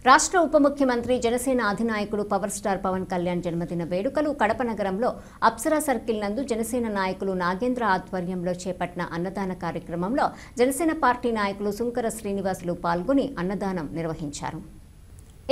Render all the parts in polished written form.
రాష్ట్ర ఉప ముఖ్యమంత్రి జనసేన అధినాయకుడు పవర్ స్టార్ పవన్ కళ్యాణ్ జన్మదిన వేడుకలు కడప నగరంలో అప్సరా సర్కిల్ నందు జనసేన నాయకులు నాగేంద్ర ఆధ్వర్యంలో చేపట్టిన అన్నదాన కార్యక్రమంలో జనసేన పార్టీ నాయకులు సుంకర శ్రీనివాసులు పాల్గొని అన్నదానం నిర్వహించారు.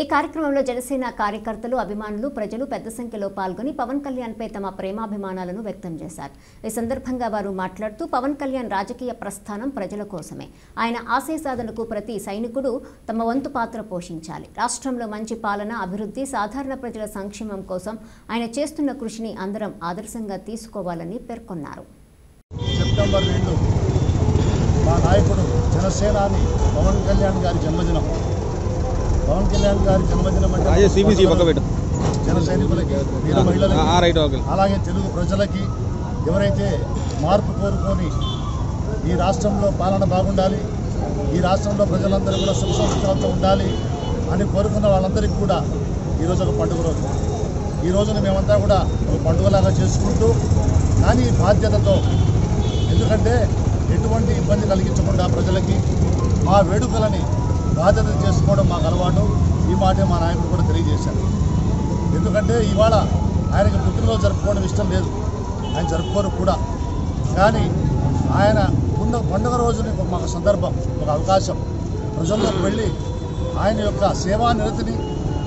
ఈ కార్యక్రమంలో జనసేన కార్యకర్తలు, అభిమానులు, ప్రజలు పెద్ద సంఖ్యలో పాల్గొని పవన్ కళ్యాణ్ పై తమ ప్రేమాభిమానాలను వ్యక్తం చేశారు. ఈ సందర్భంగా వారు మాట్లాడుతూ పవన్ కళ్యాణ్ రాజకీయ ప్రస్థానం ప్రజల కోసమే. ఆయన ఆశయ సాధనకు ప్రతి సైనికుడు తమ వంతు పాత్ర పోషించాలి. రాష్ట్రంలో మంచి పాలన, అభివృద్ధి, సాధారణ ప్రజల సంక్షేమం కోసం ఆయన చేస్తున్న కృషిని అందరం ఆదర్శంగా తీసుకోవాలని పేర్కొన్నారు. సెప్టెంబర్ 2 మా నాయకుడు జనసేనాని పవన్ కళ్యాణ్ గారి జన్మదినం. పవన్ కళ్యాణ్ గారి జన్మదినం అంటే జన సైనికులకి, వీర మహిళలకి, అలాగే తెలుగు ప్రజలకి, ఎవరైతే మార్పు కోరుకొని ఈ రాష్ట్రంలో పాలన బాగుండాలి, ఈ రాష్ట్రంలో ప్రజలందరూ కూడా సుఖ సంతోషాలతో ఉండాలి అని కోరుకున్న వాళ్ళందరికీ కూడా ఈరోజు ఒక పండుగ రోజు. ఈ రోజున మేమంతా కూడా ఒక పండుగలాగా చేసుకుంటూ, కానీ బాధ్యతతో, ఎందుకంటే ఎటువంటి ఇబ్బంది కలిగించకుండా ప్రజలకి మా వేడుకలని బాధ్యత చేసుకోవడం మాకు అలవాటు. ఈ మాటే మా నాయకుడు కూడా తెలియజేశారు. ఎందుకంటే ఇవాళ ఆయనకి పుట్టినరోజు జరుపుకోవడం ఇష్టం లేదు, ఆయన జరుపుకోరు కూడా. కానీ ఆయన పండుగ రోజుని మాకు సందర్భం, ఒక అవకాశం, ప్రజల్లోకి వెళ్ళి ఆయన యొక్క సేవా నిరతిని,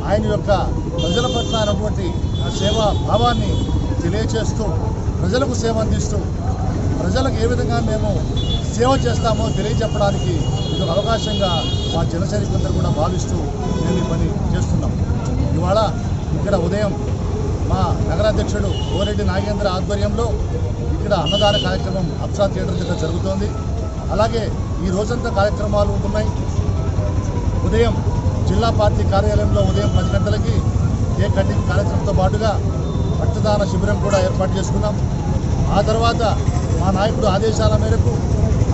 ఆయన యొక్క ప్రజల పట్ల అయినటువంటి సేవా భావాన్ని తెలియచేస్తూ, ప్రజలకు సేవ అందిస్తూ, ప్రజలకు ఏ విధంగా మేము సేవ చేస్తామో తెలియజెప్పడానికి ఇది ఒక అవకాశంగా మా జన సైనికులందరూ కూడా భావిస్తూ మేము ఈ పని చేస్తున్నాం. ఇవాళ ఇక్కడ ఉదయం మా నగరాధ్యక్షుడు ఓరెడ్డి నాగేంద్ర ఆధ్వర్యంలో ఇక్కడ అన్నదాన కార్యక్రమం అప్సరా థియేటర్ దగ్గర జరుగుతోంది. అలాగే ఈ రోజంతా కార్యక్రమాలు ఉంటున్నాయి. ఉదయం జిల్లా పార్టీ కార్యాలయంలో ఉదయం 10 గంటలకి కేక్ కటింగ్ కార్యక్రమంతో పాటుగా రక్తదాన శిబిరం కూడా ఏర్పాటు చేసుకున్నాం. ఆ తర్వాత మా నాయకుడు ఆదేశాల మేరకు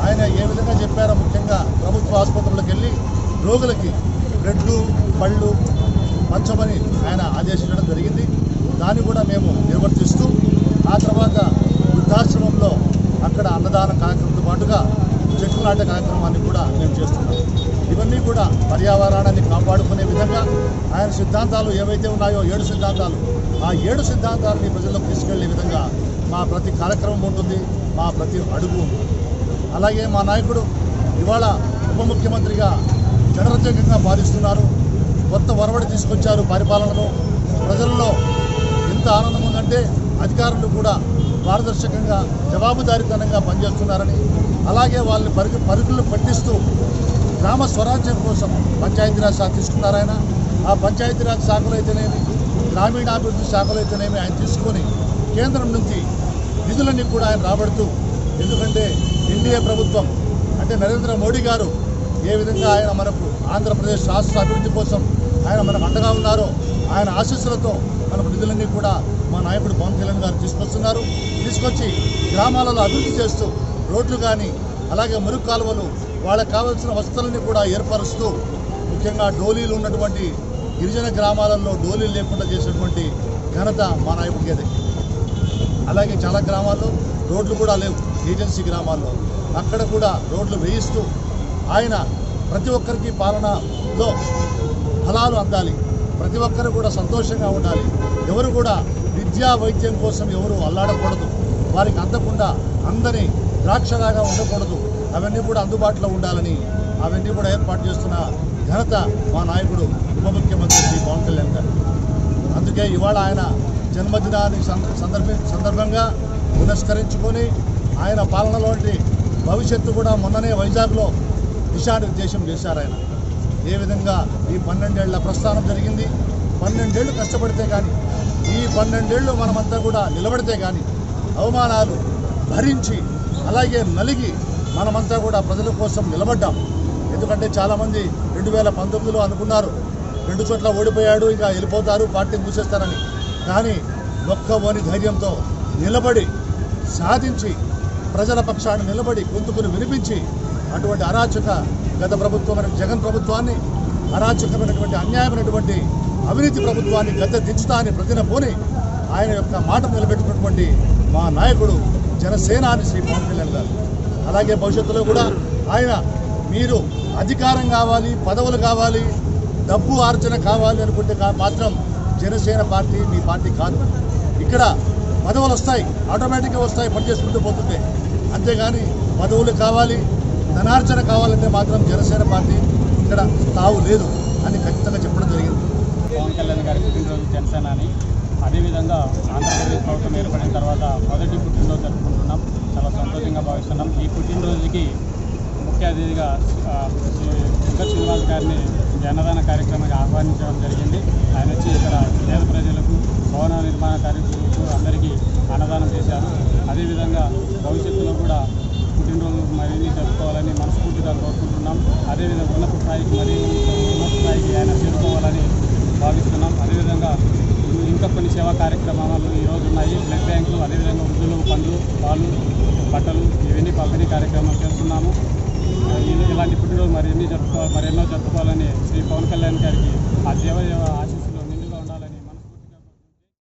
ఆయన ఏ విధంగా చెప్పారో, ముఖ్యంగా ప్రభుత్వ ఆసుపత్రులకు వెళ్ళి రోగులకి బ్రెడ్లు, పళ్ళు పంచమని ఆయన ఆదేశించడం జరిగింది. దాన్ని కూడా మేము నిర్వర్తిస్తూ, ఆ తర్వాత వృద్ధాశ్రమంలో అక్కడ అన్నదాన కార్యక్రమంతో పాటుగా చెట్లు నాటే కార్యక్రమాన్ని కూడా మేము చేస్తున్నాం. ఇవన్నీ కూడా పర్యావరణాన్ని కాపాడుకునే విధంగా ఆయన సిద్ధాంతాలు ఏవైతే ఉన్నాయో 7 సిద్ధాంతాలు, ఆ 7 సిద్ధాంతాలని ప్రజల్లోకి తీసుకెళ్లే విధంగా మా ప్రతి కార్యక్రమం ఉంటుంది, మా ప్రతి అడుగు ఉంటుంది. అలాగే మా నాయకుడు ఇవాళ ఉప ముఖ్యమంత్రిగా జనరంజకంగా పాలిస్తున్నారు. కొత్త వరవడి తీసుకొచ్చారు పరిపాలనలో. ప్రజల్లో ఎంత ఆనందం ఉందంటే అధికారులు కూడా పారదర్శకంగా, జవాబుదారీతనంగా పనిచేస్తున్నారని, అలాగే వాళ్ళని పరుగులు పట్టిస్తూ గ్రామ స్వరాజ్యం కోసం పంచాయతీరాజ్ శాఖ తీసుకున్నారు ఆయన. ఆ పంచాయతీరాజ్ శాఖలు అయితేనేమి, గ్రామీణాభివృద్ధి శాఖలు అయితేనేమి ఆయన తీసుకొని కేంద్రం నుంచి నిధులన్నీ కూడా ఆయన రాబడుతూ, ఎందుకంటే ఎన్డీఏ ప్రభుత్వం అంటే నరేంద్ర మోడీ గారు ఏ విధంగా ఆయన మనకు ఆంధ్రప్రదేశ్ రాష్ట్ర అభివృద్ధి కోసం ఆయన మనకు అండగా ఉన్నారో, ఆయన ఆశీస్సులతో మనకు నిధులన్నీ కూడా మా నాయకుడు పవన్ కళ్యాణ్ గారు తీసుకొస్తున్నారు. తీసుకొచ్చి గ్రామాలలో అభివృద్ధి చేస్తూ, రోడ్లు కానీ, అలాగే మురుగు కాలువలు, వాళ్ళకి కావాల్సిన వసతులన్నీ కూడా ఏర్పరుస్తూ, ముఖ్యంగా డోలీలు ఉన్నటువంటి గిరిజన గ్రామాలలో డోలీలు లేకుండా చేసినటువంటి ఘనత మా నాయకుడికి. అలాగే చాలా గ్రామాల్లో రోడ్లు కూడా లేవు, ఏజెన్సీ గ్రామాల్లో, అక్కడ కూడా రోడ్లు వేయిస్తూ ఆయన ప్రతి ఒక్కరికి పాలనలో ఫలాలు అందాలి, ప్రతి ఒక్కరు కూడా సంతోషంగా ఉండాలి, ఎవరు కూడా విద్యా వైద్యం కోసం ఎవరు అల్లాడకూడదు, వారికి అందకుండా అందరి ద్రాక్షలాగా ఉండకూడదు, అవన్నీ కూడా అందుబాటులో ఉండాలని అవన్నీ కూడా ఏర్పాటు చేస్తున్న ఘనత మా నాయకుడు ఉప ముఖ్యమంత్రి శ్రీ పవన్ కళ్యాణ్ గారు. అందుకే ఇవాళ ఆయన జన్మదినానికి సందర్భంగా పురస్కరించుకొని ఆయన పాలనలోని భవిష్యత్తు కూడా మొన్ననే వైజాగ్లో దిశానిర్దేశం చేశారు. ఆయన ఏ విధంగా ఈ 12 ఏళ్ల ప్రస్థానం జరిగింది. 12 ఏళ్ళు కష్టపడితే కానీ, ఈ 12 ఏళ్ళు మనమంతా కూడా నిలబడితే కానీ, అవమానాలు భరించి అలాగే నలిగి మనమంతా కూడా ప్రజల కోసం నిలబడ్డాం. ఎందుకంటే చాలామంది 2019లో అనుకున్నారు 2 చోట్ల ఓడిపోయాడు, ఇంకా వెళ్ళిపోతారు, పార్టీని మూసేస్తారని. కానీ ఒక్కవని ధైర్యంతో నిలబడి సాధించి, ప్రజల పక్షాన్ని నిలబడి గొంతుకును వినిపించి, అటువంటి అరాచక గత ప్రభుత్వమైన జగన్ ప్రభుత్వాన్ని, అరాచకమైనటువంటి అన్యాయమైనటువంటి అవినీతి ప్రభుత్వాన్ని గద్దె దించుతా అని ప్రతినపోని ఆయన యొక్క మాట నిలబెట్టుకున్నటువంటి మా నాయకుడు జనసేనాని శ్రీ పవన్ కళ్యాణ్ గారు. అలాగే భవిష్యత్తులో కూడా ఆయన మీరు అధికారం కావాలి, పదవులు కావాలి, డబ్బు ఆర్జన కావాలి అనుకుంటే మాత్రం జనసేన పార్టీ మీ పార్టీ కాదు. ఇక్కడ పదవులు వస్తాయి, ఆటోమేటిక్గా వస్తాయి, పని చేసుకుంటూ పోతుంది. అంతేగాని పదవులు కావాలి, ధనార్జన కావాలంటే మాత్రం జనసేన పార్టీ ఇక్కడ తావు లేదు అని ఖచ్చితంగా చెప్పడం జరిగింది. పవన్ కళ్యాణ్ గారి పుట్టినరోజు జనసేన అని, అదేవిధంగా ఆంధ్రప్రదేశ్ ప్రభుత్వం ఏర్పడిన తర్వాత మొదటి పుట్టినరోజు జరుపుకుంటున్నాం. చాలా సంతోషంగా భావిస్తున్నాం. ఈ పుట్టినరోజుకి ముఖ్య అతిథిగా శంకర్ శ్రీనివాస్ గారిని అన్నదాన కార్యక్రమానికి ఆహ్వానించడం జరిగింది. ఆయన వచ్చి ఇక్కడ పేద ప్రజలకు, భవన నిర్మాణ కార్మికులకు అందరికీ అన్నదానం చేశారు. అదేవిధంగా భవిష్యత్తులో కూడా పుట్టినరోజు మరిన్ని జరుపుకోవాలని మనస్ఫూర్తిగా కోరుకుంటున్నాం. అదేవిధంగా ఉన్నత స్థాయికి ఆయన చేరుకోవాలని భావిస్తున్నాం. అదేవిధంగా ఇంకా కొన్ని సేవా కార్యక్రమాలు ఈరోజు ఉన్నాయి. బ్లడ్ బ్యాంకులు, అదేవిధంగా వృద్ధులకు పండ్లు, పాలు, బట్టలు ఇవన్నీ పంపిణీ కార్యక్రమాలు చేస్తున్నాము. ఇలాంటి పుట్టినరోజు మరెన్నో జరుపుకోవాలని శ్రీ పవన్ కళ్యాణ్ గారికి ఆ దేవ ఆశీస్సులు